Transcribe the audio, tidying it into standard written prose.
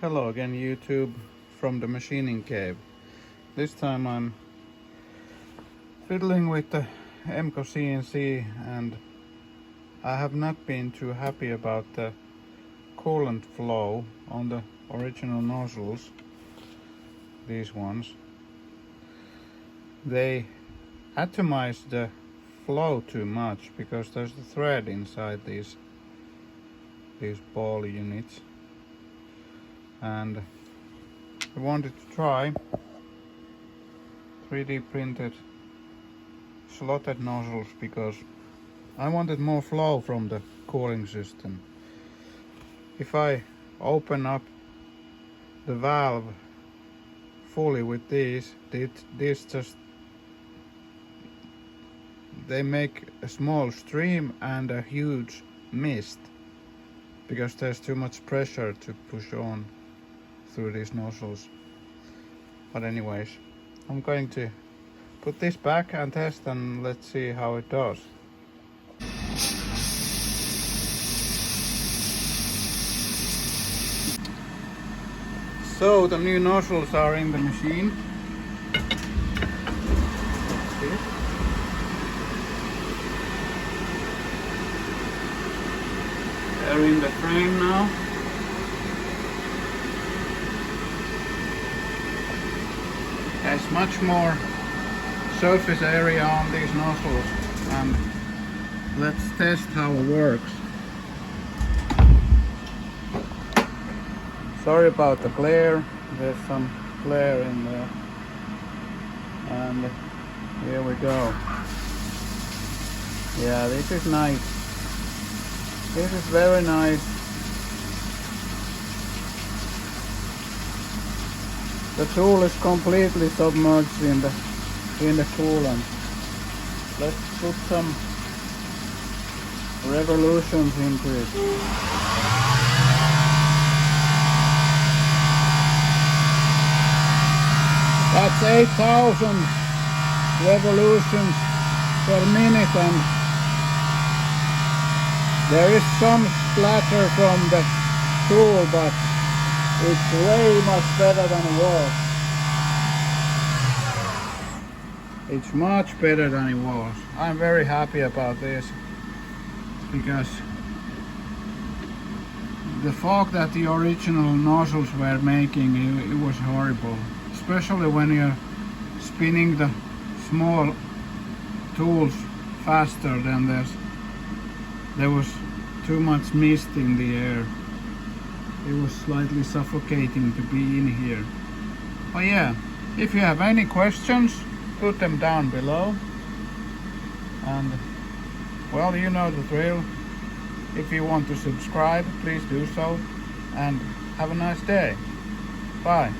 Hello again, YouTube, from the machining cave. This time I'm fiddling with the Emco CNC, and I have not been too happy about the coolant flow on the original nozzles. These ones, they atomize the flow too much because there's the thread inside these ball units. And I wanted to try 3D printed slotted nozzles because I wanted more flow from the cooling system. If I open up the valve fully with these just they make a small stream and a huge mist because there's too much pressure to push on through these nozzles. But anyways, I'm going to put this back and test, and let's see how it does. So the new nozzles are in the machine. They're in the frame now. There's much more surface area on these nozzles, and let's test how it works. Sorry about the glare, there's some glare in there. And here we go. Yeah, this is nice. This is very nice. The tool is completely submerged in the coolant. Let's put some revolutions into it. That's 8,000 revolutions per minute, and there is some splatter from the tool, but it's way much better than it was. It's much better than it was. I'm very happy about this because the fog that the original nozzles were making, it was horrible. Especially when you're spinning the small tools faster than there was too much mist in the air. It was slightly suffocating to be in here. But yeah, if you have any questions, put them down below. And well, you know the drill. If you want to subscribe, please do so. And have a nice day. Bye.